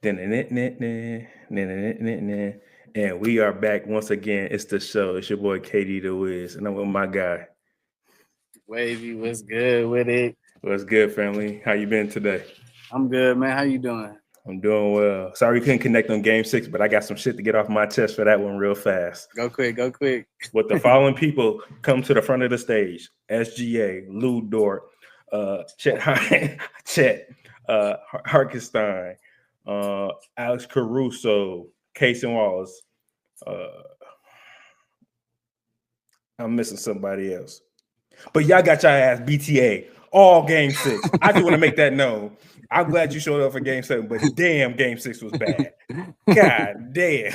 And we are back once again. It's the show. It's your boy KD the Wiz, and I'm with my guy. Wavy, what's good with it? What's good, family? How you been today? I'm good, man. How you doing? I'm doing well. Sorry we couldn't connect on Game 6, but I got some shit to get off my chest for that one real fast. Go quick, go quick. With the following people come to the front of the stage: SGA, Lou Dort, Chet, Chet, Harkenstein, Alex Caruso, Casey Wallace. Uh, I'm missing somebody else. But y'all got your ass BTA all game 6. I just want to make that known. I'm glad you showed up for game 7, but damn, game 6 was bad. God damn.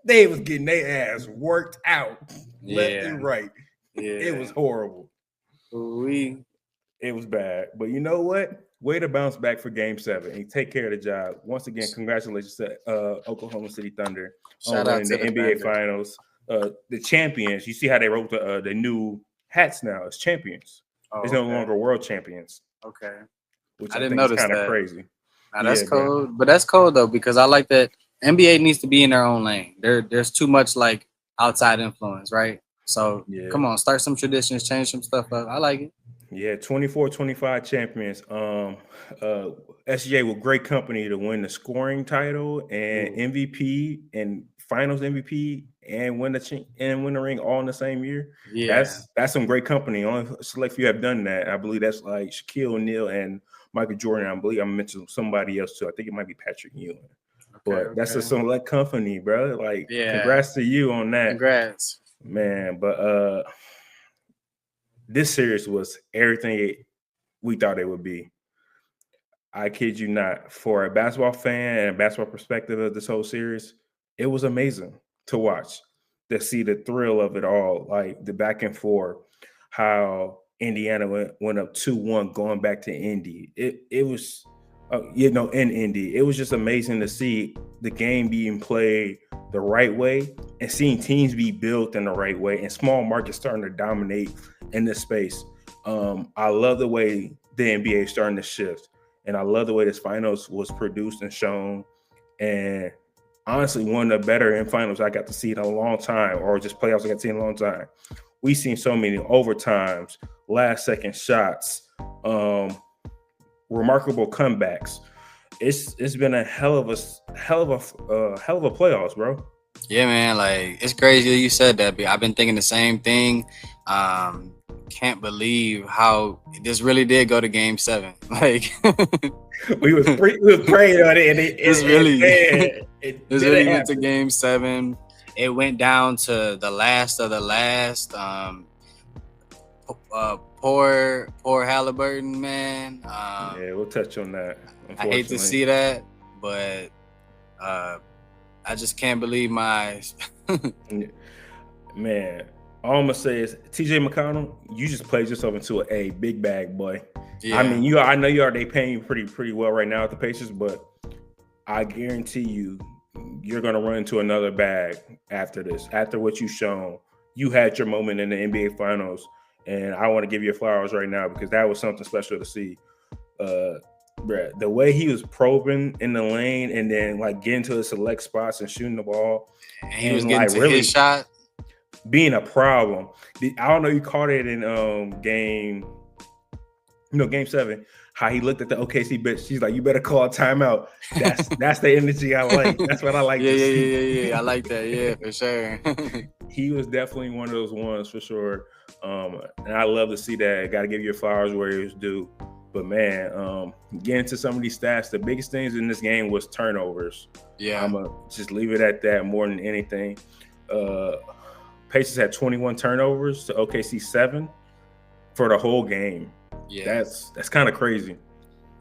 They was getting their ass worked out left and right. Yeah. It was horrible. It was bad. But you know what? Way to bounce back for game 7 and take care of the job. Once again, congratulations to Oklahoma City Thunder Shout on out winning to the NBA Thunder. Finals. The champions. You see how they wrote the new hats now as champions. Oh, It's no longer world champions. Okay. Which I I didn't think is notice kind of that. crazy. Now, that's Yeah, cold, but that's cold though because I like that NBA needs to be in their own lane. There's too much like outside influence, right? So Yeah. come on, start some traditions, change some stuff up. I like it. Yeah, 24-25 champions. SGA with great company to win the scoring title and MVP and Finals MVP and win the ring all in the same year. Yeah. That's some great company. Only select few have done that. I believe that's like Shaquille O'Neal and Michael Jordan. I believe I mentioned somebody else too. I think it might be Patrick Ewing. But that's a select company, bro. Like, congrats to you on that. Congrats. Man. But this series was everything we thought it would be. I kid you not. For a basketball fan and a basketball perspective of this whole series, it was amazing to watch, to see the thrill of it all, like the back and forth, how Indiana went up 2-1 going back to Indy. It was, in Indy. It was just amazing to see the game being played the right way and seeing teams be built in the right way and small markets starting to dominate in this space. I love the way the NBA is starting to shift. And I love the way this finals was produced and shown. And honestly, one of the better in finals I got to see in a long time, or just playoffs I got to see in a long time. We've seen so many overtimes, last second shots, remarkable comebacks. It's been a hell of a playoffs, bro. Yeah, man. Like, it's crazy that you said that. I've been thinking the same thing. Can't believe how this really did go to game 7. Like, we was praying on it, and it really went to game 7. It went down to the last of the last. Poor Halliburton, man. Yeah, we'll touch on that. I hate to see that, but I just can't believe my eyes. Man, all I'm gonna say is TJ McConnell, you just played yourself into a big bag, boy. Yeah. I mean, I know you are. They paying you pretty well right now at the Pacers, but I guarantee you're gonna run into another bag after this. After what you've shown, you had your moment in the NBA Finals, and I want to give you flowers right now because that was something special to see. Brad, the way he was probing in the lane and then like getting to the select spots and shooting the ball, and he was getting to his shot. Being a problem. I don't know, you caught it in game 7, how he looked at the OKC bitch. She's like, you better call a timeout. That's the energy I like. That's what I like to see. Yeah. I like that. Yeah, for sure. He was definitely one of those ones for sure. And I love to see that. Got to give your flowers where it was due. But man, getting into some of these stats, the biggest things in this game was turnovers. Yeah. I'm going to just leave it at that more than anything. Pacers had 21 turnovers to OKC 7 for the whole game. Yeah, that's kind of crazy.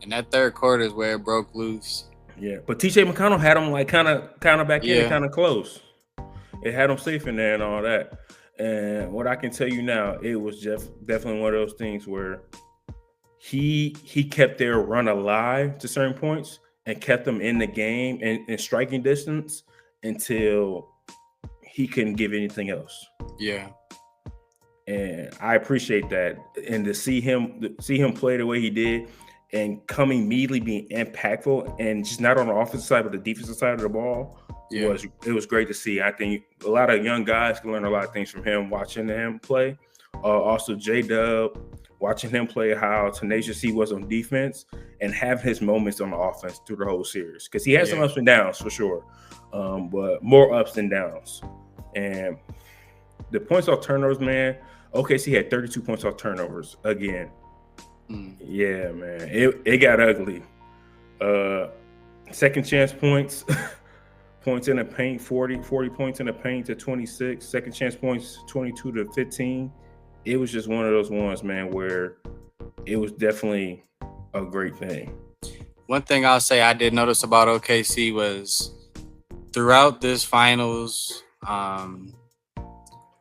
And that third quarter is where it broke loose. Yeah, but TJ McConnell had him like kind of back in, kind of close. It had him safe in there and all that. And what I can tell you now, it was definitely one of those things where he kept their run alive to certain points and kept them in the game and in striking distance until he couldn't give anything else. Yeah. And I appreciate that. And to see him play the way he did, and coming immediately being impactful, and just not on the offensive side but the defensive side of the ball was great to see. I think a lot of young guys can learn a lot of things from him watching him play. Also, J-Dub, watching him play, how tenacious he was on defense and have his moments on the offense through the whole series, because he had some ups and downs for sure, but more ups than downs. And the points off turnovers, man. OKC had 32 points off turnovers again. Yeah, man, it got ugly. Second chance points. Points in the paint, 40 points in the paint to 26. Second chance points, 22 to 15. It was just one of those ones, man, where it was definitely a great thing. One thing I'll say I did notice about OKC was throughout this finals,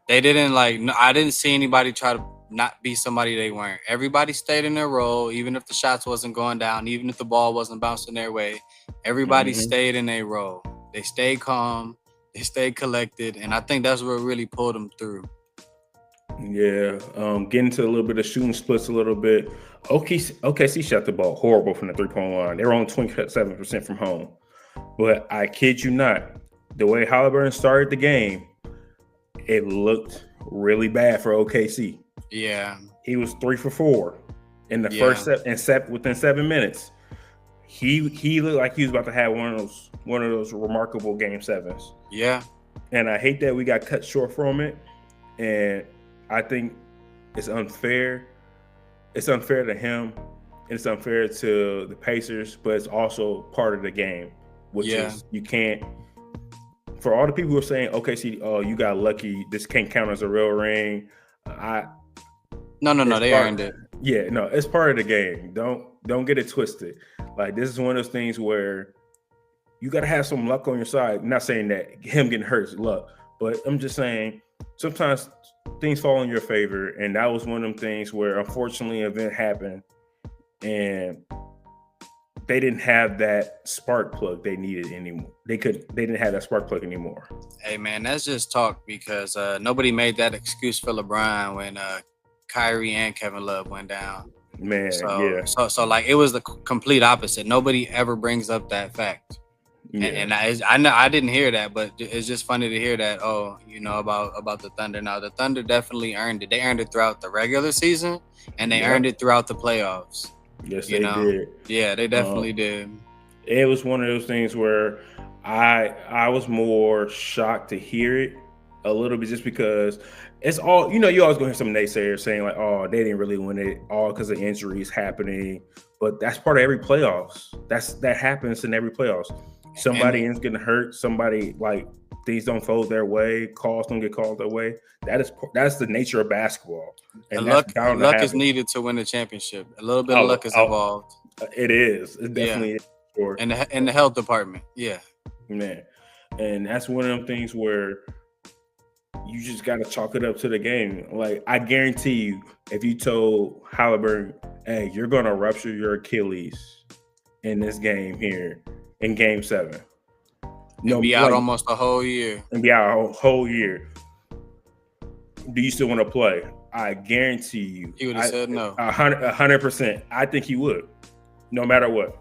they didn't I didn't see anybody try to not be somebody they weren't. Everybody stayed in their role, even if the shots wasn't going down, even if the ball wasn't bouncing their way. Everybody stayed in their role. They stayed calm, they stayed collected, and I think that's what really pulled them through. Yeah, getting to a little bit of shooting splits a little bit. OKC shot the ball horrible from the three-point line. They were on 27% from home. But I kid you not, the way Halliburton started the game, it looked really bad for OKC. Yeah. He was 3 for 4 in the first set, and within 7 minutes. He looked like he was about to have one of those remarkable game sevens. Yeah. And I hate that we got cut short from it. And I think it's unfair. It's unfair to him. It's unfair to the Pacers, but it's also part of the game, which is you can't. For all the people who are saying, OKC, oh, you got lucky, this can't count as a real ring. No, they earned it. Yeah, no, it's part of the game. Don't get it twisted. Like, this is one of those things where you got to have some luck on your side. I'm not saying that him getting hurt is luck, but I'm just saying sometimes things fall in your favor, and that was one of them things where unfortunately an event happened and they didn't have that spark plug they needed anymore. They didn't have that spark plug anymore. Hey man, that's just talk, because nobody made that excuse for LeBron when Kyrie and Kevin Love went down. Man, So like it was the complete opposite. Nobody ever brings up that fact. Yeah. And I know I didn't hear that, but it's just funny to hear that. Oh, about the Thunder. Now the Thunder definitely earned it. They earned it throughout the regular season, and they earned it throughout the playoffs. Yes, they did. Yeah, they definitely did. It was one of those things where I was more shocked to hear it a little bit, just because it's all, you always gonna hear some naysayers saying like, oh, they didn't really win it all because of injuries happening. But that's part of every playoffs. That happens in every playoffs. Somebody ends getting hurt. Somebody, like, things don't fold their way. Calls don't get called their way. That's the nature of basketball. And luck is needed to win a championship. A little bit of luck is involved. It is. It definitely is. Sure. In the health department. Yeah. Man. And that's one of them things where you just got to chalk it up to the game. Like, I guarantee you, if you told Halliburton, hey, you're going to rupture your Achilles in this game here in Game 7. Be out almost a whole year. And be out a whole year. Do you still want to play? I guarantee you. He would have said no. 100%. I think he would, no matter what.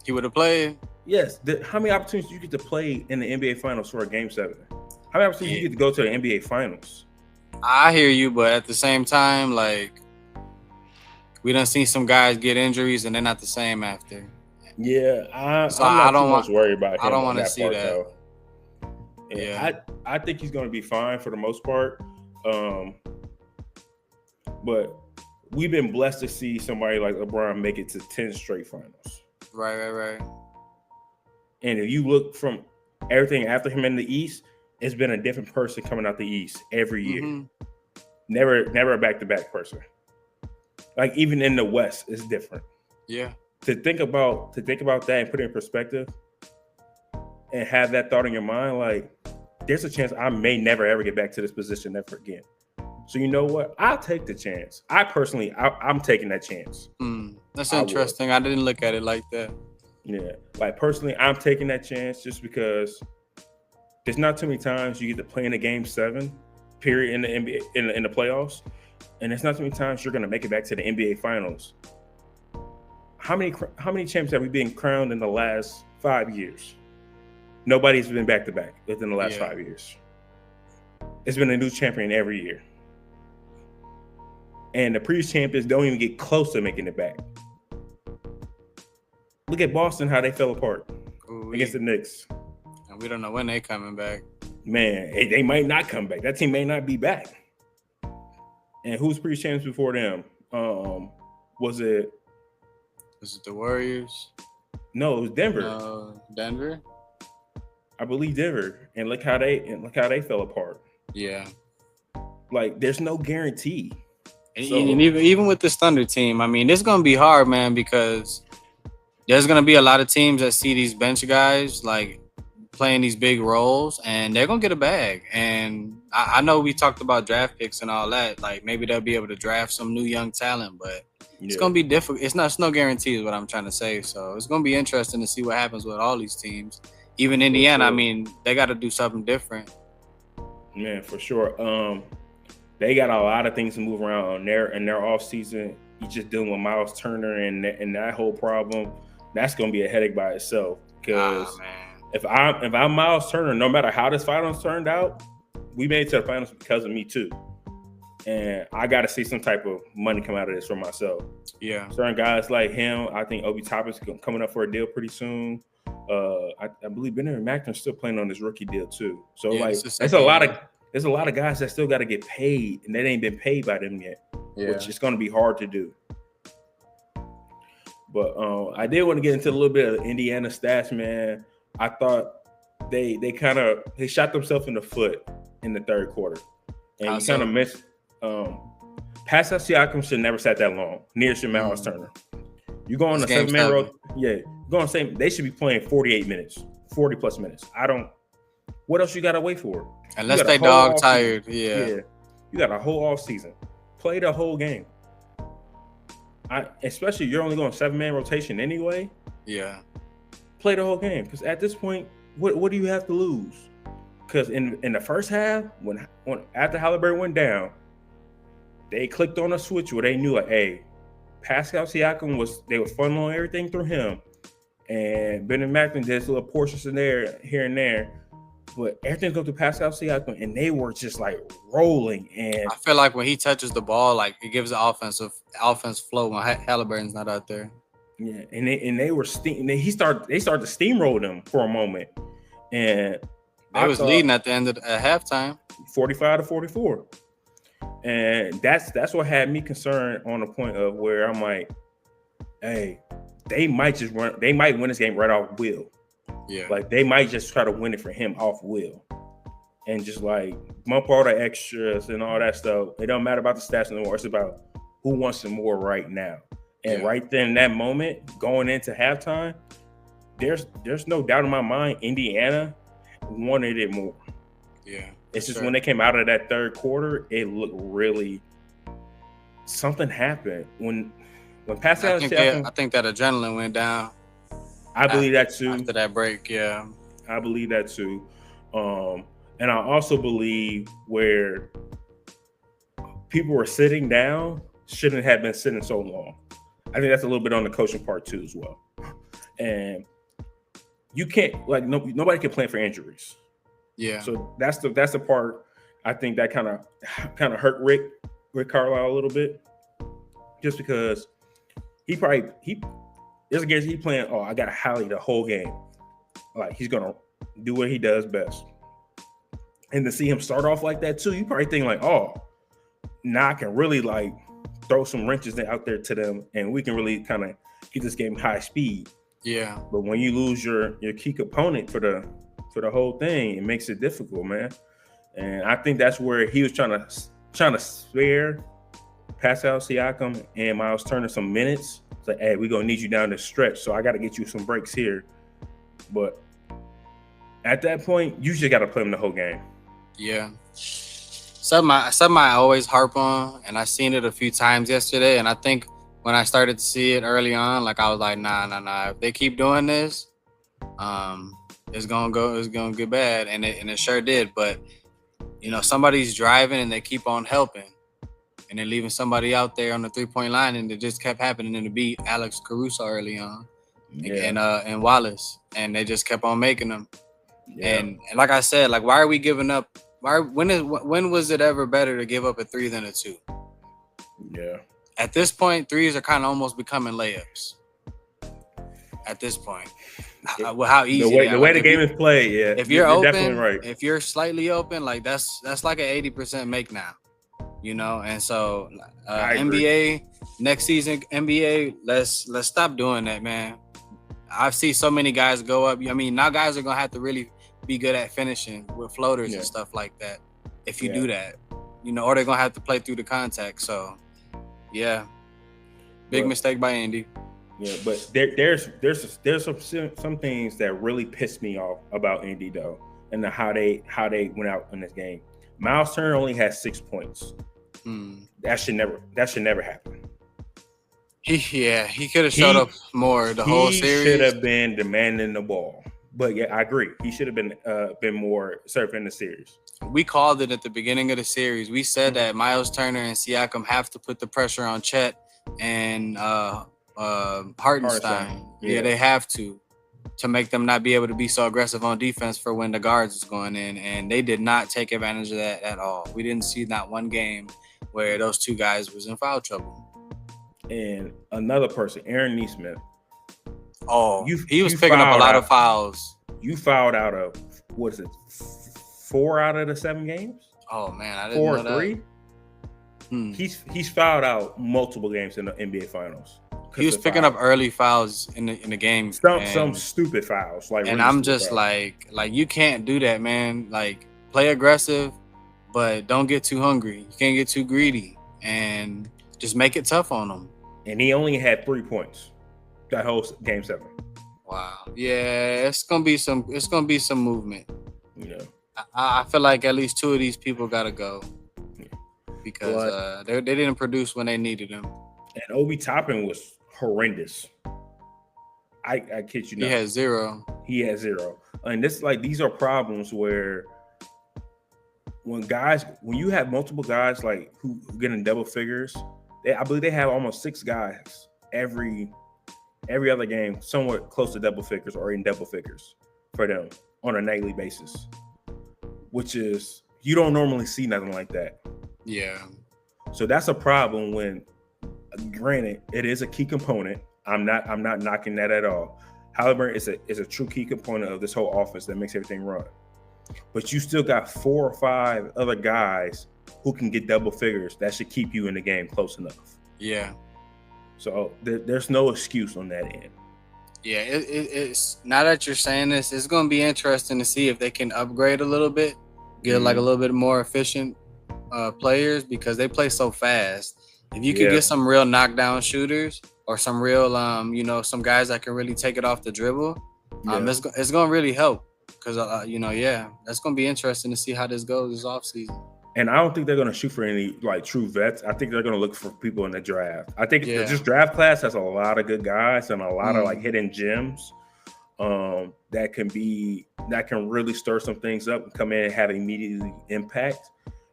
He would have played? Yes. How many opportunities do you get to play in the NBA Finals for a Game 7? How many opportunities do you get to go to the NBA Finals? I hear you, but at the same time, like, we done seen some guys get injuries and they're not the same after. Yeah, I'm not too much worried about him. I don't want to see that. Yeah, I think he's going to be fine for the most part. But we've been blessed to see somebody like LeBron make it to 10 straight finals. Right. And if you look from everything after him in the East, it's been a different person coming out the East every year. Mm-hmm. Never a back-to-back person. Like, even in the West, it's different. Yeah. To think about that and put it in perspective and have that thought in your mind, like, there's a chance I may never ever get back to this position ever again. So you know what? I'll take the chance. I'm taking that chance. That's interesting. I didn't look at it like that. Yeah. Like, personally, I'm taking that chance just because there's not too many times you get to play in a Game 7, period, in the NBA, in the playoffs. And there's not too many times you're going to make it back to the NBA Finals. how many champs have we been crowned in the last 5 years? Nobody's been back to back within the last 5 years. It's been a new champion every year. And the previous champions don't even get close to making it back. Look at Boston, how they fell apart against the Knicks. And we don't know when they coming back. Man, they might not come back. That team may not be back. And who's previous champions before them? Was it the Warriors? No, it was Denver. Denver? I believe Denver. And look how they fell apart. Yeah. Like, there's no guarantee. And even with this Thunder team, I mean, it's gonna be hard, man, because there's gonna be a lot of teams that see these bench guys like playing these big roles, and they're gonna get a bag. And I know we talked about draft picks and all that. Like, maybe they'll be able to draft some new young talent, but it's gonna be difficult. It's no guarantee, is what I'm trying to say. So it's gonna be interesting to see what happens with all these teams. Even Indiana, I mean, they got to do something different. Man, for sure. They got a lot of things to move around in their off season. You just dealing with Miles Turner and that whole problem. That's gonna be a headache by itself. Because if I'm Miles Turner, no matter how this finals turned out, we made it to the finals because of me too. And I got to see some type of money come out of this for myself. Yeah. Certain guys like him, I think Obi Toppin's coming up for a deal pretty soon. I believe Benedict Mathurin's still playing on this rookie deal too. So there's a lot of guys that still got to get paid, and that ain't been paid by them yet, which is going to be hard to do. But I did want to get into a little bit of Indiana stats, man. I thought they shot themselves in the foot in the third quarter, and you kind of missed. Pascal Siakam should never sat that long near Miles Turner. You go on a 7-man road, go on same. They should be playing 48 minutes, 40 plus minutes. What else you got to wait for? Unless they dog tired, You got a whole off season. Play the whole game. Especially you're only going 7-man rotation anyway. Yeah. Play the whole game, because at this point, what do you have to lose? Because in the first half, when after Halliburton went down, they clicked on a switch where they knew, like, hey, Pascal Siakam they were funneling everything through him, and Benedict Mathurin did little portions in there, here and there, but everything goes to Pascal Siakam, and they were just like rolling. And I feel like when he touches the ball, like, it gives the offense flow when Halliburton's not out there. Yeah, and they were they started to steamroll them for a moment, and I was leading at the end of halftime, 45-44. And that's what had me concerned on the point of where I'm like, hey, they might win this game right off will. Yeah. Like, they might just try to win it for him off will. And just like bump all the extras and all that stuff. It don't matter about the stats anymore. It's about who wants some more right now. And right then in that moment, going into halftime, there's no doubt in my mind Indiana wanted it more. Yeah. It's just when they came out of that third quarter, it looked really something happened. When Pascal I think that adrenaline went down. I believe that too. After that break, yeah. I believe that too. And I also believe where people were sitting down shouldn't have been sitting so long. I think that's a little bit on the coaching part too as well. And you can't, like, nobody can plan for injuries. Yeah. So that's the part I think that kind of hurt Rick Carlisle a little bit, just because there's a guarantee he's playing. Oh, I got to Hallie the whole game. Like, he's gonna do what he does best. And to see him start off like that too, you probably think like, oh, now I can really like throw some wrenches out there to them, and we can really kind of keep this game high speed. Yeah. But when you lose your key component for the whole thing, it makes it difficult, man. And I think that's where he was trying to spare Pascal Siakam and Miles Turner some minutes. It's like, hey, we're gonna need you down the stretch, so I got to get you some breaks here. But at that point, you just got to play them the whole game. Yeah. Something I always harp on, and I seen it a few times yesterday, and I think when I started to see it early on, like, I was like, nah. If they keep doing this, it's gonna get bad, and it sure did. But somebody's driving and they keep on helping. and then leaving somebody out there on the 3-point line, and it just kept happening to beat Alex Caruso early on, and Wallace, and they just kept on making them. Yeah. And like I said, like, why are we giving up? When was it ever better to give up a 3 than a 2? Yeah. At this point, 3s are kind of almost becoming layups. At this point, how easy the way the game is played, yeah. If you're open, definitely right. If you're slightly open, like that's like an 80% make now, you know. And so, NBA next season, NBA, let's stop doing that, man. I've seen so many guys go up. I mean, now guys are gonna have to really be good at finishing with floaters and stuff like that. If you do that, you know, or they're gonna have to play through the contact. So, yeah, big mistake by Indy. Yeah, but there's some things that really pissed me off about Indy though, and how they went out in this game. Miles Turner only has 6 points. That should never happen. He could have showed up more the whole series. He should have been demanding the ball. But yeah, I agree. He should have been more surfing the series. We called it at the beginning of the series. We said that Miles Turner and Siakam have to put the pressure on Chet and Hartenstein. Yeah, they have to make them not be able to be so aggressive on defense for when the guards is going in. And they did not take advantage of that at all. We didn't see not one game where those two guys was in foul trouble. And another person, Aaron Nesmith. Oh, he was picking up a lot of fouls. You fouled out of, what is it, 4 out of the 7 games? Oh man, I didn't know that. 4 or 3. He's fouled out multiple games in the NBA Finals. He was picking up early fouls in the game. Some stupid fouls, like. And I'm just like you can't do that, man. Like, play aggressive, but don't get too hungry. You can't get too greedy, and just make it tough on them. And he only had 3 points that whole game 7. Wow. Yeah, it's gonna be some movement. You know, I feel like at least 2 of these people gotta go because they didn't produce when they needed them. And Obi Toppin was horrendous. I kid you not. He had 0. And these are problems where when you have multiple guys like who get in double figures, I believe they have almost 6 guys every other game, somewhat close to double figures or in double figures for them on a nightly basis, which is, you don't normally see nothing like that. Yeah. So that's a problem when, granted, it is a key component. I'm not knocking that at all. However, it's a true key component of this whole offense that makes everything run. But you still got 4 or 5 other guys who can get double figures that should keep you in the game close enough. Yeah. So there's no excuse on that end. Yeah, it's now that you're saying this, it's going to be interesting to see if they can upgrade a little bit, get like a little bit more efficient players, because they play so fast. If you could get some real knockdown shooters or some real, some guys that can really take it off the dribble, it's going to really help. Because, that's going to be interesting to see how this goes this offseason. And I don't think they're going to shoot for any like true vets. I think they're going to look for people in the draft. I think this draft class has a lot of good guys and a lot of like hidden gems that can really stir some things up and come in and have immediately impact.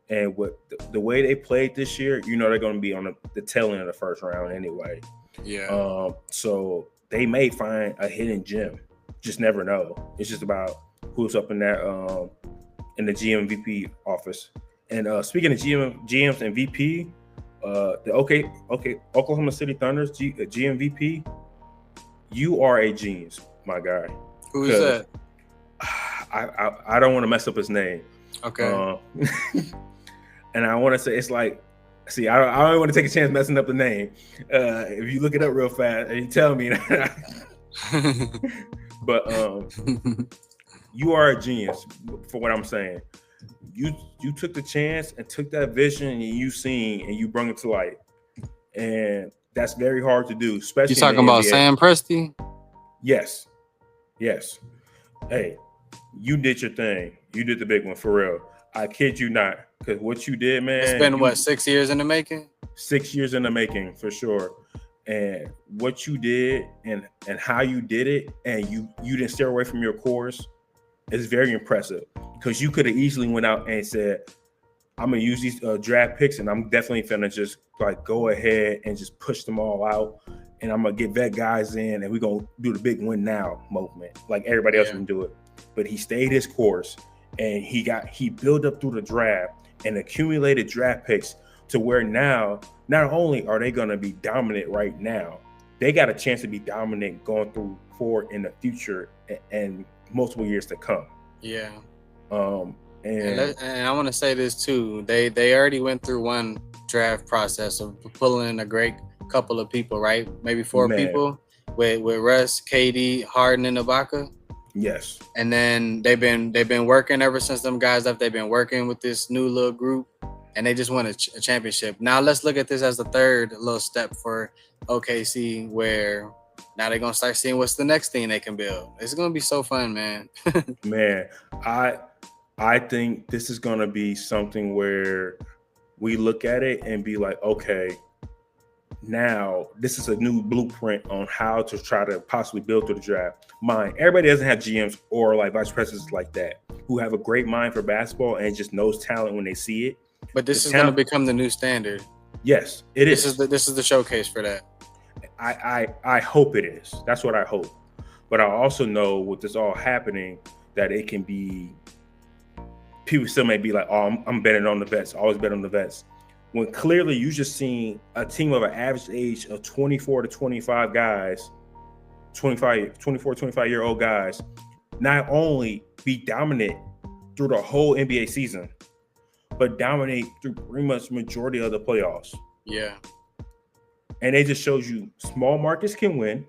And with the way they played this year, they're going to be on the tail end of the first round anyway. Yeah. So they may find a hidden gem. Just never know. It's just about who's up in that in the GMVP office. And speaking of GMs and VP, the Oklahoma City Thunder's GMVP, you are a genius, my guy. Who is that? I don't want to mess up his name. Okay. And I want to say, it's like, see, I don't want to take a chance messing up the name. If you look it up real fast and you tell me, but you are a genius for what I'm saying. You took the chance and took that vision and you seen and you brought it to light, and that's very hard to do. Especially you talking about Sam Presti? Yes. Hey, you did your thing. You did the big one for real. I kid you not, because what you did, man. It's been 6 years in the making? 6 years in the making for sure. And what you did and how you did it, and you didn't stay away from your course, is very impressive. Because you could have easily went out and said, I'm gonna use these draft picks, and I'm definitely gonna just like go ahead and just push them all out, and I'm gonna get vet guys in, and we're gonna do the big win now movement like everybody else can do it. But he stayed his course, and he built up through the draft and accumulated draft picks to where now not only are they gonna be dominant right now, they got a chance to be dominant going forward in the future and multiple years to come. Yeah. And I want to say this too. They already went through one draft process of pulling in a great couple of people, right? Maybe 4 people with Russ, KD, Harden, and Ibaka. Yes. And then they've been working ever since them guys left. They've been working with this new little group, and they just won a championship. Now let's look at this as the third little step for OKC, where now they're gonna start seeing what's the next thing they can build. It's gonna be so fun, man. Man, I think this is gonna be something where we look at it and be like, okay, now this is a new blueprint on how to try to possibly build through the draft. Everybody doesn't have GMs or like vice presidents like that who have a great mind for basketball and just knows talent when they see it. But this is going to become the new standard. Yes, it is. This is the showcase for that. I hope it is. That's what I hope. But I also know with this all happening that it can be. People still may be like, "Oh, I'm betting on the vets. Always bet on the vets." When clearly you just seen a team of an average age of 24 to 25 guys, 24, 25-year-old guys, not only be dominant through the whole NBA season, but dominate through pretty much majority of the playoffs. Yeah. And it just shows you small markets can win,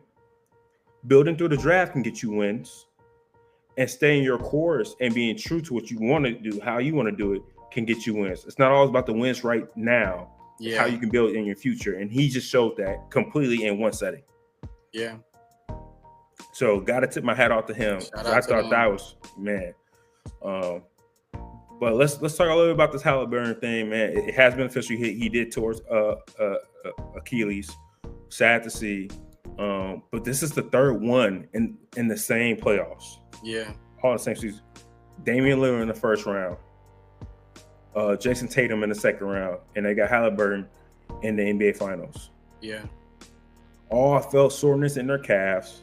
building through the draft can get you wins, and staying your course and being true to what you want to do, how you want to do it, can get you wins. It's not always about the wins right now. Yeah. It's how you can build in your future. And he just showed that completely in one setting. Yeah. So got to tip my hat off to him. I thought that was, man. But let's talk a little bit about this Halliburton thing, man. It has been official. He did towards Achilles. Sad to see. But this is the third one in the same playoffs. Yeah. All the same season. Damian Lillard in the first round. Jason Tatum in the second round. And they got Halliburton in the NBA Finals. Yeah. All felt soreness in their calves.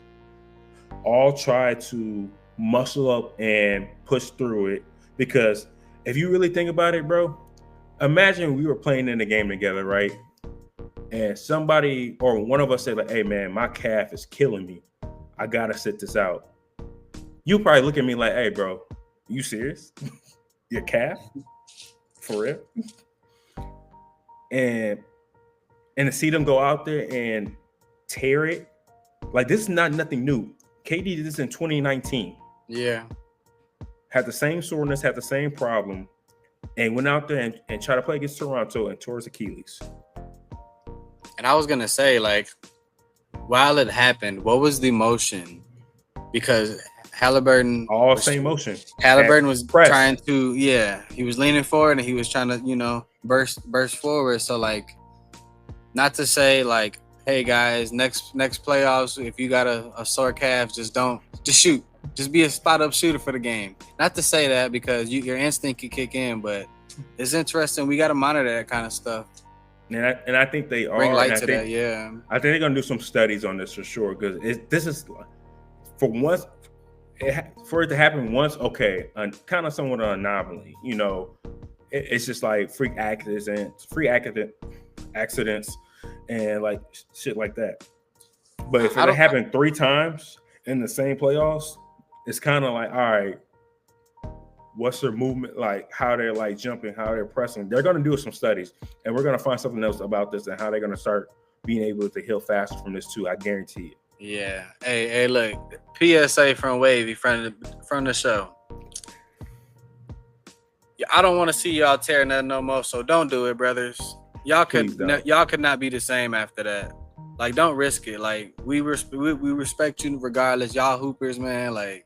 All tried to muscle up and push through it. Because if you really think about it, bro, imagine we were playing in the game together, right? And somebody or one of us said, like, hey, man, my calf is killing me. I got to sit this out. You probably look at me like, hey, bro, you serious? Your calf? For real? And to see them go out there and tear it, like, this is nothing new. KD did this in 2019. Yeah. Had the same soreness, had the same problem, and went out there and tried to play against Toronto and tore his Achilles. And I was going to say, like, while it happened, what was the motion? Because Halliburton... same motion. Halliburton was trying to, he was leaning forward and he was trying to, burst forward. So, like, not to say, like, hey, guys, next playoffs, if you got a sore calf, just shoot. Just be a spot-up shooter for the game. Not to say that because your instinct can kick in, but it's interesting. We got to monitor that kind of stuff. And I think they are. Bring light to that, yeah. I think they're going to do some studies on this for sure because this is, for once, for it to happen once, okay, kind of somewhat an anomaly. It's just like freak accidents, and like shit like that. But if it happened 3 times in the same playoffs, it's kind of like, all right, what's their movement like? How they're like jumping, how they're pressing. They're going to do some studies, and we're going to find something else about this and how they're going to start being able to heal faster from this too. I guarantee it. Yeah. Hey, look, PSA from Wavy from the show. I don't want to see y'all tearing that no more, so don't do it, brothers. Y'all could not be the same after that. Like, don't risk it. Like, we respect you regardless. Y'all hoopers, man. Like,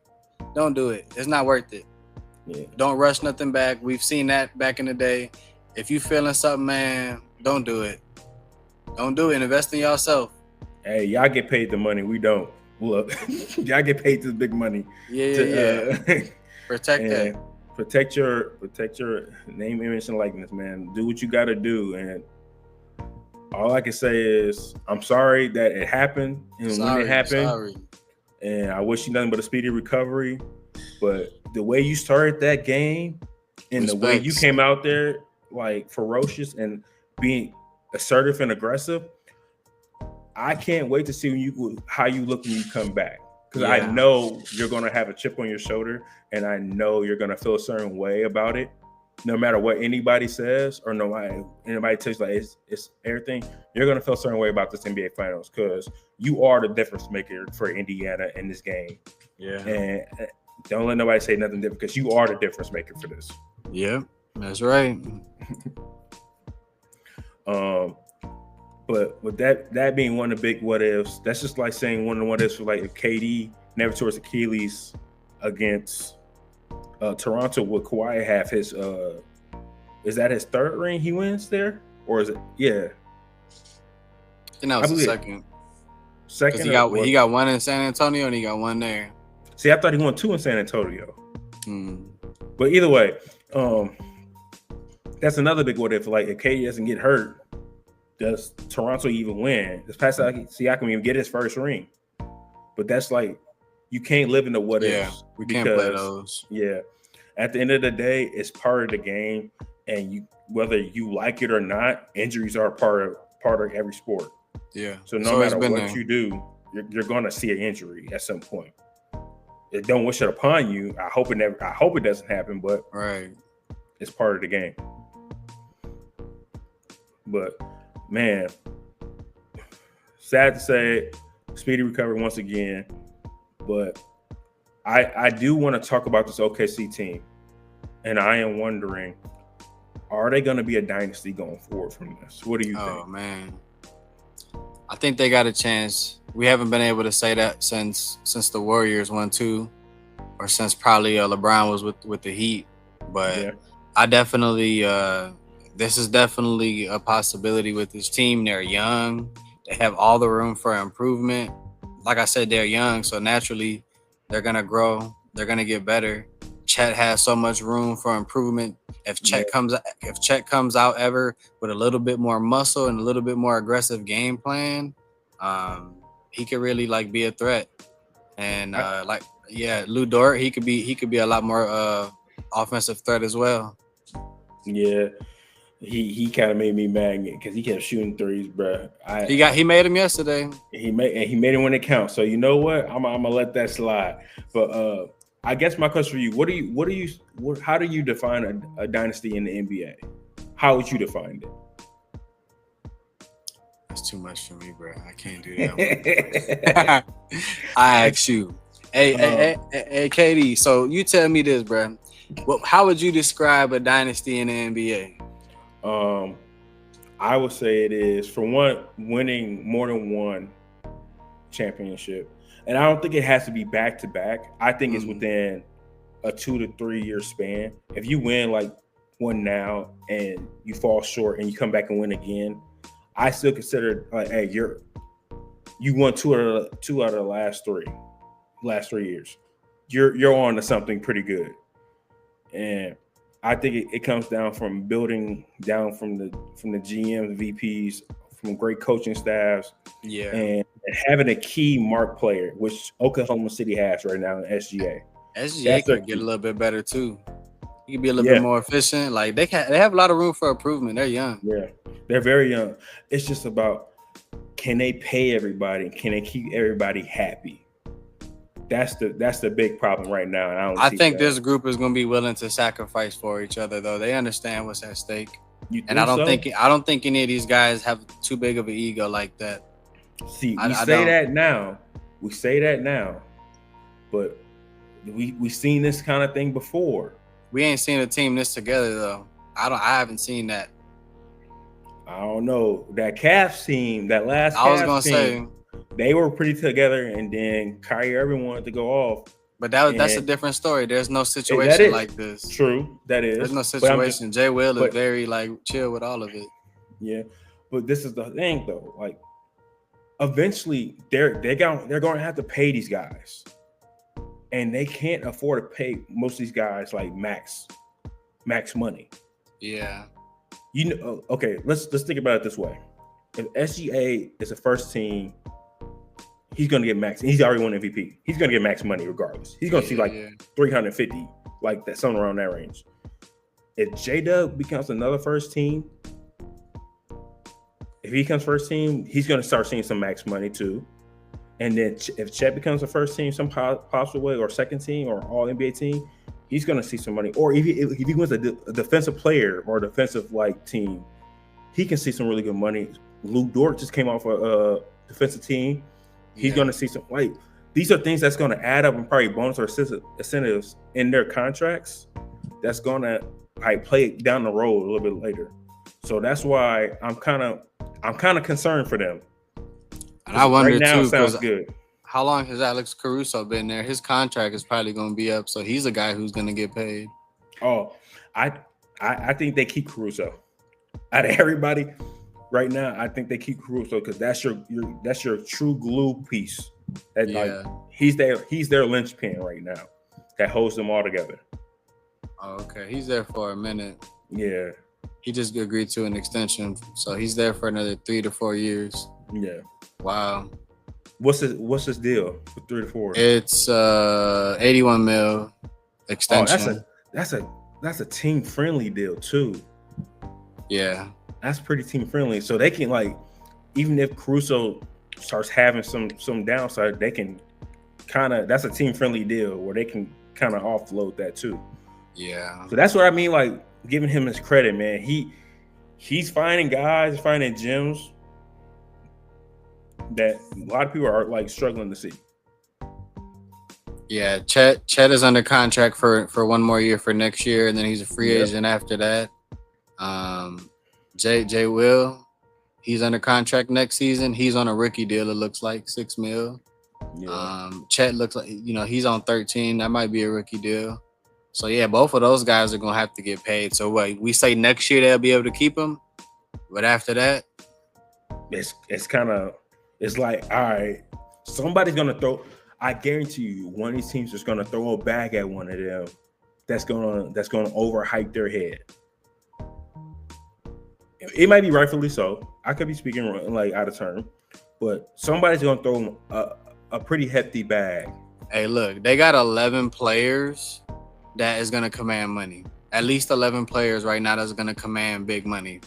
don't do it. It's not worth it. Yeah. Don't rush nothing back. We've seen that back in the day. If you feeling something, man, don't do it. Don't do it. Invest in yourself. Hey, y'all get paid the money. We don't. Look, y'all get paid this big money. Yeah. Protect that. protect your name, image, and likeness, man. Do what you got to do, and all I can say is I'm sorry that it happened, and when it happened, and I wish you nothing but a speedy recovery. But the way you started that game, and the way you came out there like ferocious and being assertive and aggressive, I can't wait to see how you look when you come back. Because I know you're going to have a chip on your shoulder, and I know you're going to feel a certain way about it. No matter what anybody says, or no matter anybody tells you, like it's everything, you're going to feel a certain way about this NBA Finals because you are the difference maker for Indiana in this game. Yeah. And don't let nobody say nothing different because you are the difference maker for this. Yeah, that's right. But with that being one of the big what ifs, that's just like saying one of the what ifs for like if KD never tore his Achilles against Toronto, would Kawhi have his is that his third ring he wins there? Or is it And that was the second. Second, he got one in San Antonio and he got one there. See, I thought he won 2 in San Antonio. But either way, that's another big what if. Like if KD doesn't get hurt, does Toronto even win? Does Pascal Siakam even get his first ring? But that's like you can't live in the what ifs. We can't play those. Yeah. At the end of the day, it's part of the game, and whether you like it or not, injuries are part of every sport. Yeah. So no matter what you do, you're gonna see an injury at some point. Don't wish it upon you. I hope it doesn't happen, but it's part of the game. But man, sad to say, speedy recovery once again. But I do want to talk about this OKC team, and I am wondering, are they going to be a dynasty going forward from this? What do you think? Oh man, I think they got a chance. We haven't been able to say that since the Warriors won 2, or since probably LeBron was with the Heat. But I definitely, this is definitely a possibility with this team. They're young. They have all the room for improvement. Like I said, they're young, so naturally they're gonna grow. They're gonna get better. Chet has so much room for improvement. If Chet comes out ever with a little bit more muscle and a little bit more aggressive game plan, he could really like be a threat. And Lou Dort, he could be a lot more offensive threat as well. Yeah. He kind of made me mad because he kept shooting threes, bro. He made him yesterday. He made it when it counts. So you know what? I'm gonna let that slide. But I guess my question for you: how do you define a dynasty in the NBA? How would you define it? That's too much for me, bro. I can't do that. I ask you, hey, KD. So you tell me this, bro. How would you describe a dynasty in the NBA? I would say it is, for one, winning more than one championship. And I don't think it has to be back to back. I think it's within a 2 to 3 year span. If you win like one now and you fall short and you come back and win again, I still consider hey, you won two out of the last 3 years. You're on to something pretty good. And I think it comes down from building down from the GMs, VPs, from great coaching staffs, and having a key mark player, which Oklahoma City has right now in SGA. SGA could get a little bit better too. He could be a little bit more efficient. Like they have a lot of room for improvement. They're young. Yeah, they're very young. It's just about, can they pay everybody? Can they keep everybody happy? That's the big problem right now. And I think this group is going to be willing to sacrifice for each other, though. They understand what's at stake. And I don't think any of these guys have too big of an ego like that. See, we say that now, but we seen this kind of thing before. We ain't seen a team this together though. I haven't seen that. I don't know. That Cavs team, that last Cavs team, they were pretty together, and then Kyrie Irving wanted to go off. But that's a different story. There's no situation like this. True, that is. There's no situation. Jay Will is very like chill with all of it. Yeah, but this is the thing though. Like, eventually, they're going to have to pay these guys. and they can't afford to pay most of these guys like max money. Yeah. Okay, let's think about it this way. If SGA is a first team, he's gonna get max. He's already won MVP. He's gonna get max money regardless. He's gonna see like 350, like that, something around that range. If J-Dub becomes another first team, if he becomes first team, he's gonna start seeing some max money too. And then if Chet becomes a first team, some possible way, or second team, or all NBA team, he's gonna see some money. Or if he wins a defensive player or a defensive like team, he can see some really good money. Luke Dort just came off a defensive team. He's gonna see some, like, these are things that's gonna add up and probably bonus or incentives in their contracts. That's gonna play down the road a little bit later. So that's why I'm kind of concerned for them. And I wonder right now, too, sounds good. How long has Alex Caruso been there? His contract is probably going to be up, so he's a guy who's going to get paid. Oh, I think they keep Caruso. Out of everybody right now, I think they keep Caruso because that's your true glue piece. That, like, he's their linchpin right now that holds them all together. Oh, okay. He's there for a minute. Yeah. He just agreed to an extension, so he's there for another 3 to 4 years. Yeah. Wow. What's his deal for 3 to 4? It's 81 mil extension. Oh, that's a team friendly deal too. Yeah. That's pretty team friendly. So they can, like, even if Caruso starts having some downside, they can that's a team friendly deal where they can kind of offload that too. Yeah. So that's what I mean, like, giving him his credit, man. He's finding guys, finding gems that a lot of people are like struggling to see. Yeah, Chet is under contract for one more year for next year, and then he's a free agent after that. Jay Will, he's under contract next season. He's on a rookie deal. It looks like $6 million. Yeah. Chet looks like, he's on 13. That might be a rookie deal. So yeah, both of those guys are gonna have to get paid. So what we say next year they'll be able to keep him, but after that, it's like, all right, somebody's gonna throw. I guarantee you, one of these teams is gonna throw a bag at one of them. That's gonna overhype their head. It might be rightfully so. I could be speaking like out of turn, but somebody's gonna throw a pretty hefty bag. Hey, look, they got 11 players that is going to command money. At least 11 players right now that's going to command big money.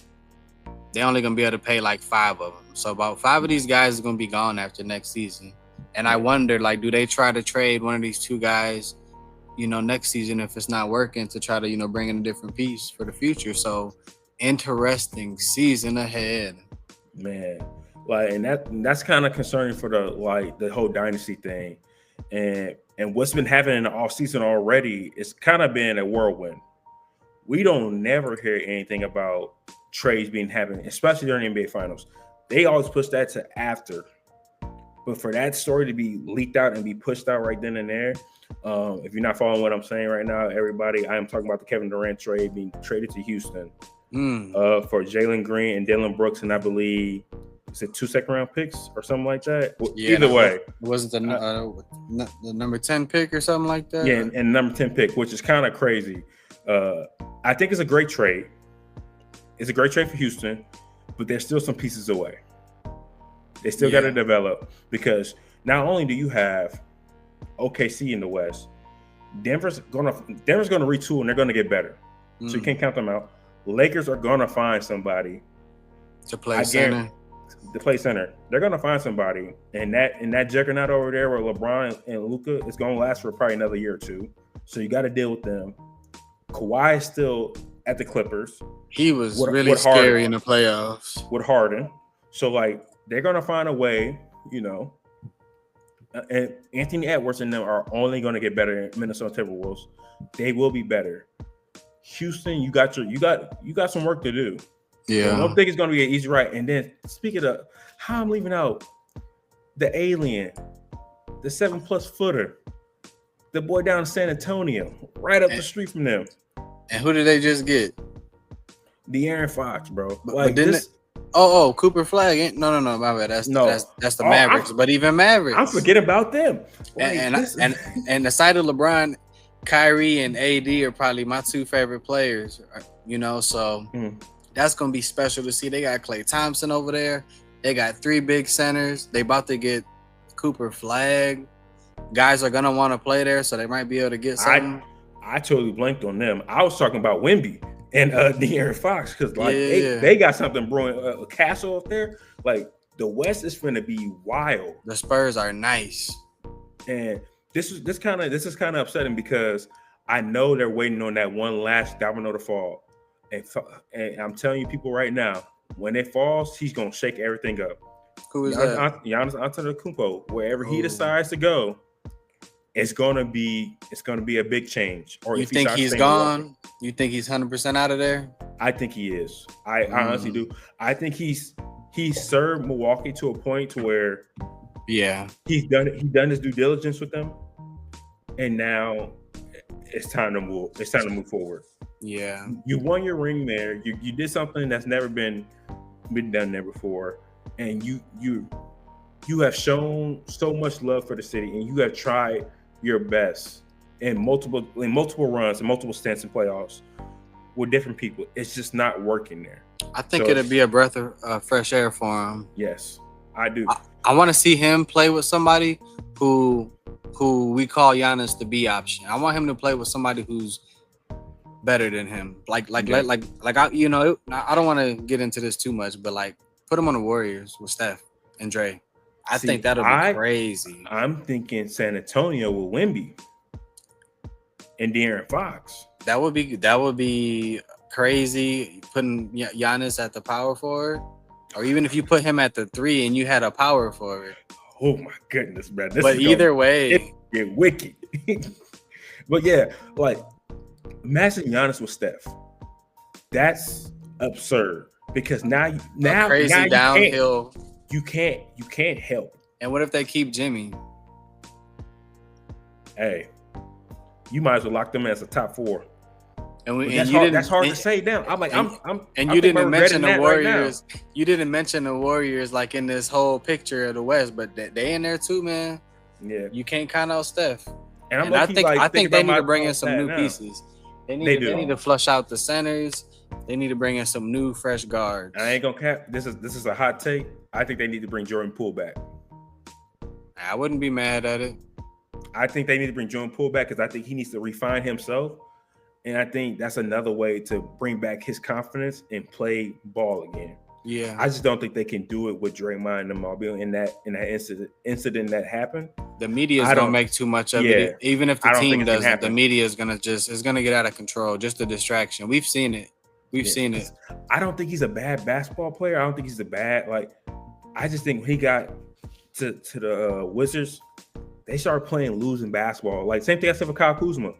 They're only going to be able to pay like 5 of them. So about 5 of these guys are going to be gone after next season. And I wonder, like, do they try to trade one of these 2 guys, next season if it's not working, to try to, bring in a different piece for the future? So interesting season ahead. Man, like, and that's kind of concerning for the whole dynasty thing. And what's been happening in the offseason already, it's kind of been a whirlwind. We don't never hear anything about trades being happening, especially during the NBA Finals. They always push that to after. But for that story to be leaked out and be pushed out right then and there, if you're not following what I'm saying right now, everybody, I am talking about the Kevin Durant trade being traded to Houston for Jalen Green and Dillon Brooks, and I believe, is it 2 second-round picks or something like that? Yeah, either way. Wasn't the number 10 pick or something like that? Yeah, and number 10 pick, which is kind of crazy. I think it's a great trade. It's a great trade for Houston, but there's still some pieces away. They still got to develop, because not only do you have OKC in the West, Denver's gonna retool and they're gonna get better. So you can't count them out. Lakers are gonna find somebody to play center. They're gonna find somebody, and that juggernaut over there with LeBron and Luka is gonna last for probably another year or 2. So you got to deal with them. Kawhi is still at the Clippers. He was really scary in the playoffs with Harden. So, like, they're gonna find a way, And Anthony Edwards and them are only gonna get better in Minnesota Timberwolves. They will be better. Houston, you got some work to do. Yeah, I don't think it's going to be an easy ride. And then, speaking of how I'm leaving out the alien, the 7+ footer, the boy down in San Antonio, right up the street from them. And who did they just get? De'Aaron Fox, bro. But Cooper Flag. No, my bad. That's the Oh, Mavericks. But even Mavericks, I'm forgetting about them. Like, and aside of LeBron, Kyrie and AD are probably my two favorite players. You know, so that's gonna be special to see. They got Klay Thompson over there. They got 3 big centers. They about to get Cooper Flag. Guys are gonna want to play there, so they might be able to get something. I totally blanked on them. I was talking about Wemby and De'Aaron Fox because they got something brewing. A castle up there. Like the West is going to be wild. The Spurs are nice, and this is kind of upsetting because I know they're waiting on that one last domino to fall, and I'm telling you, people right now, when it falls, he's going to shake everything up. Who is that? Giannis Antetokounmpo. Wherever he decides to go, it's gonna be a big change. Or you think he's gone? You think he's 100% out of there? I think he is. I honestly do. I think he's served Milwaukee to a point to where he's done his due diligence with them, and now it's time to move. It's time to move forward. Yeah, you won your ring there. You did something that's never been done there before, and you have shown so much love for the city, and you have tried your best in multiple runs and multiple stints in playoffs with different people. It's just not working there. I think it'd be a breath of fresh air for him. Yes, I do. I want to see him play with somebody who we call Giannis the B option. I want him to play with somebody who's better than him. I don't want to get into this too much, but like put him on the Warriors with Steph and Dre. I think that'll be crazy. I'm thinking San Antonio with Wemby and De'Aaron Fox. That would be crazy. Putting Giannis at the power forward, or even if you put him at the 3 and you had a power forward. Oh my goodness, man! But either way, get wicked. But yeah, like imagine Giannis with Steph. That's absurd because now crazy downhill. You can't help. And what if they keep Jimmy? Hey, you might as well lock them as a top 4. That's hard to say now. You didn't mention the Warriors. Right, you didn't mention the Warriors like in this whole picture of the West, but they in there too, man. Yeah, you can't count out Steph. And I think they need to bring in some new pieces. They need to flush out the centers. They need to bring in some new, fresh guards. I ain't gonna cap. This is a hot take. I think they need to bring Jordan Poole back. I wouldn't be mad at it. I think they need to bring Jordan Poole back because I think he needs to refine himself, and I think that's another way to bring back his confidence and play ball again. Yeah, I just don't think they can do it with Draymond and them all being in that incident that happened. The media is gonna make too much of it. Even if the team does it, the media is gonna get out of control. Just a distraction. We've seen it. We've seen it. I don't think he's a bad basketball player. I don't think he's a bad I just think when he got to the Wizards, they started playing losing basketball. Like same thing I said for Kyle Kuzma.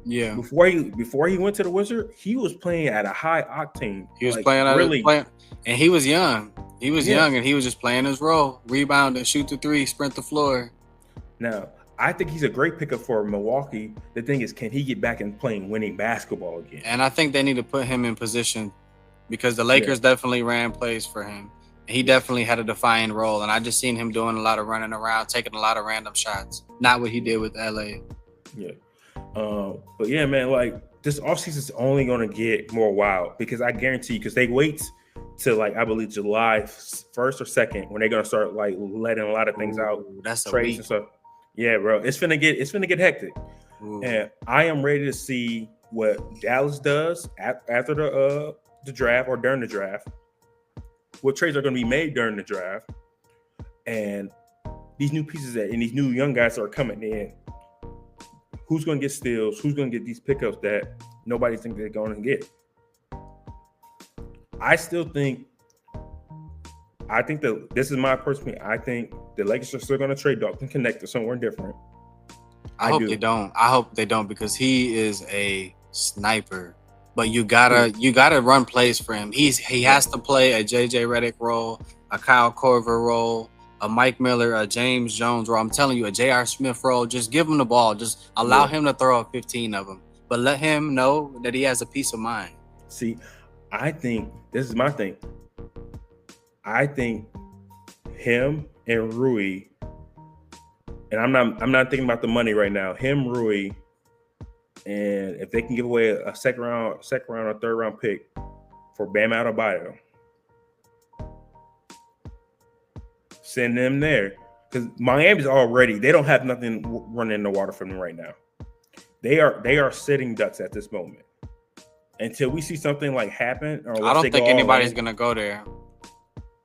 Yeah. Before he went to the Wizards, he was playing at a high octane. He was playing, and he was young. He was young, and he was just playing his role: rebound and shoot the 3, sprint the floor. Now, I think he's a great pickup for Milwaukee. The thing is, can he get back and playing winning basketball again? And I think they need to put him in position because the Lakers definitely ran plays for him. He definitely had a defiant role, and I just seen him doing a lot of running around, taking a lot of random shots. Not what he did with LA. Yeah. But yeah, man, like this offseason is only going to get more wild because I guarantee you, because they wait till I believe July 1st or 2nd when they're going to start letting a lot of things out. That's trades and stuff. Yeah, bro, it's finna get hectic. Ooh. And I am ready to see what Dallas does after the draft or during the draft. What trades are going to be made during the draft, and these new pieces and these new young guys that are coming in. Who's going to get steals? Who's going to get these pickups that nobody thinks they're going to get? I think that this is my personal opinion. I think the Lakers are still going to trade Dalton Connect to somewhere different. I hope they don't. I hope they don't because he is a sniper. But you gotta run plays for him. He has to play a JJ Redick role, a Kyle Korver role, a Mike Miller, a James Jones role. I'm telling you, a J.R. Smith role. Just give him the ball. Just allow him to throw up 15 of them. But let him know that he has a peace of mind. See, I think this is my thing. I think him and Rui, and I'm not thinking about the money right now. Him, Rui, and if they can give away a second round or third round pick for Bam Adebayo, send them there. Because Miami's already, they don't have nothing running in the water for them right now. They are sitting ducks at this moment. Until we see something like happen, or I don't think anybody's gonna go there.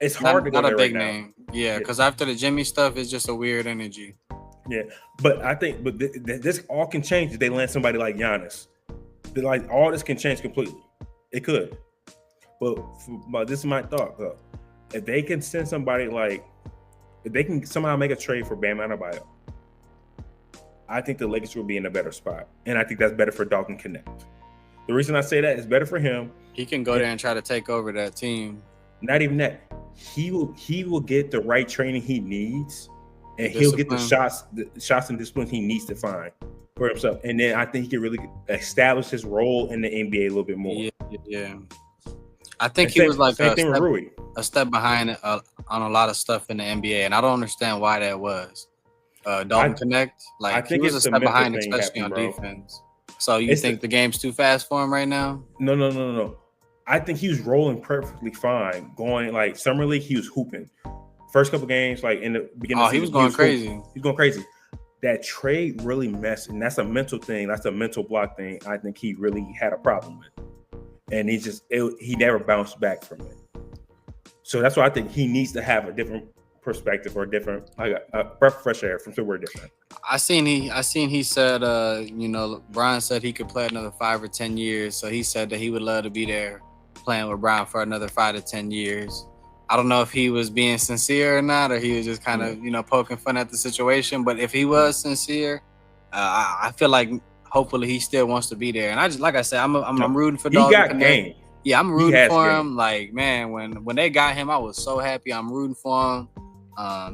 It's hard to go there right now. Not a big name. Yeah, because after the Jimmy stuff, it's just a weird energy. Yeah, but I think, this all can change if they land somebody like Giannis. Like, all this can change completely. It could. But this is my thought, though. If they can send somebody like, if they can somehow make a trade for Bam Adebayo, I think the Lakers will be in a better spot. And I think that's better for Dalton Knecht. The reason I say that is better for him. He can go there and try to take over that team. Not even that. He will get the right training he needs, and he'll get the shots and discipline he needs to find for himself. And then I think he can really establish his role in the NBA a little bit more. Yeah. I think he was like a step behind on a lot of stuff in the NBA, and I don't understand why that was. Dalton Knecht, like, I think he was a step behind, especially on defense. So you think the game's too fast for him right now? No. I think he was rolling perfectly fine. Going like summer league, he was hooping. First couple games, like in the beginning, he was going crazy. He was going crazy. That trade really messed, and that's a mental thing. That's a mental block thing. I think he really had a problem with, and he never bounced back from it. So that's why I think he needs to have a different perspective, or different, like a breath of fresh air from somewhere different. I seen he said, Brian said he could play another 5 or 10 years. So he said that he would love to be there playing with Brian for another 5 to 10 years. I don't know if he was being sincere or not, or he was just kind of, poking fun at the situation. But if he was sincere, I feel like hopefully he still wants to be there. And I just, like I said, I'm rooting for Dalton. He got game. Yeah, I'm rooting for him. Like, man, when they got him, I was so happy. I'm rooting for him.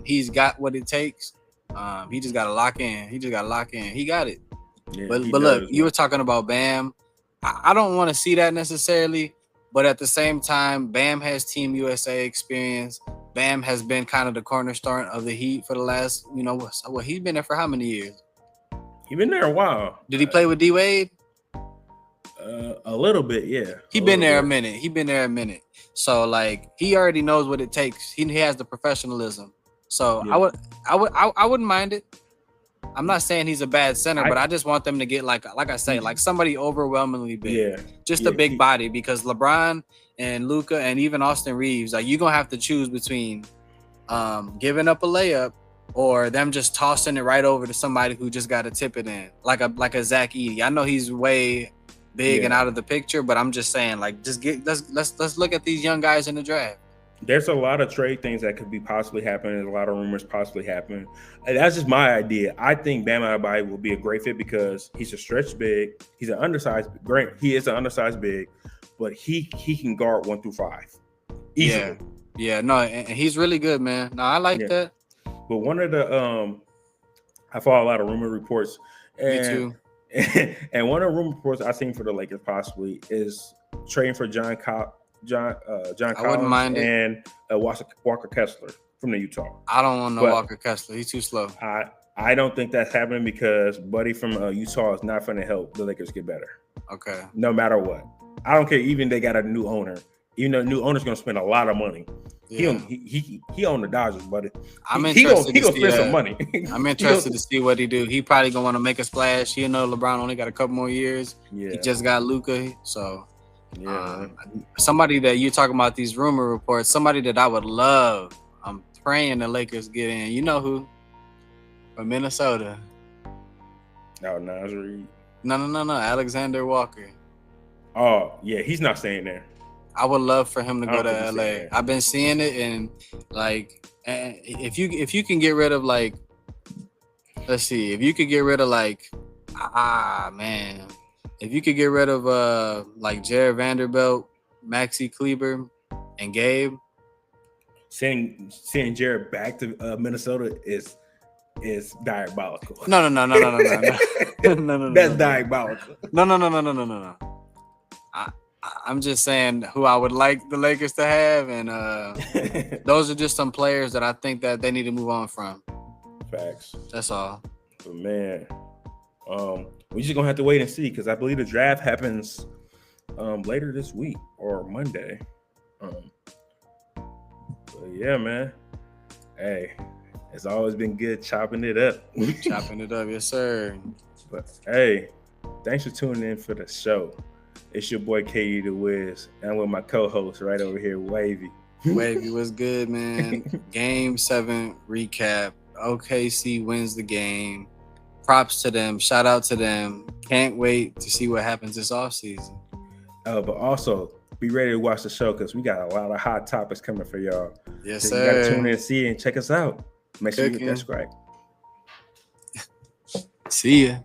He's got what it takes. He just got to lock in. He got it. Yeah, but look, you were talking about Bam. I don't want to see that necessarily, but at the same time, Bam has Team USA experience. Bam has been kind of the cornerstone of the Heat for the last, he's been there for how many years? He's been there a while. Did he play with D Wade? A little bit, yeah. He's been there a minute. So like, he already knows what it takes. He has the professionalism. So yeah. I wouldn't mind it. I'm not saying he's a bad center, but I just want them to get like I say, like somebody overwhelmingly big, a big body, because LeBron and Luka and even Austin Reeves, like, you're gonna have to choose between giving up a layup or them just tossing it right over to somebody who just got to tip it in, like a Zach Edey. I know he's way big and out of the picture, but I'm just saying, like, let's look at these young guys in the draft. There's a lot of trade things that could be possibly happening. There's a lot of rumors possibly happening. And that's just my idea. I think Bam Adebayo will be a great fit because he's a stretch big. He's an undersized. Great. He is an undersized big, but he can guard 1 through 5 easily. Yeah. No, and he's really good, man. No, I like that. But one of the I follow a lot of rumor reports. And, me too. And one of the rumor reports I've seen for the Lakers possibly is trading for John Collins and Walker Kessler from the Utah. I don't want Walker Kessler. He's too slow. I don't think that's happening because Buddy from Utah is not going to help the Lakers get better. Okay. No matter what. I don't care. Even they got a new owner. Even though the new owner's going to spend a lot of money. Yeah. He owned the Dodgers, buddy. He gonna spend some money. I'm interested to see what he do. He probably going to want to make a splash. He know LeBron only got a couple more years. Yeah. He just got Luka, so... Yeah, somebody that you're talking about, these rumor reports, somebody that I would love, I'm praying the Lakers get in. You know who? From Minnesota. Oh, Naz Reid. No. Alexander Walker. Oh, yeah, he's not staying there. I would love for him to go to LA. I've been seeing it, and like, if you can get rid of, like, let's see, if you could get rid of, like, man. If you could get rid of like Jared Vanderbilt, Maxi Kleber, and Gabe, sending Jared back to Minnesota is diabolical. No. That's diabolical. No. I'm just saying who I would like the Lakers to have, and those are just some players that I think that they need to move on from. Facts. That's all. But man, we just gonna have to wait and see because I believe the draft happens later this week or Monday. But yeah, man. Hey, it's always been good chopping it up. Chopping it up, yes, sir. But hey, thanks for tuning in for the show. It's your boy KE the Wiz, and I'm with my co-host right over here, Wavy. Wavy, what's good, man? Game 7 recap. OKC wins the game. Props to them. Shout out to them. Can't wait to see what happens this offseason. But also, be ready to watch the show because we got a lot of hot topics coming for y'all. Yes, so sir. You got to tune in and see and check us out. Make sure you hit that subscribe. See ya.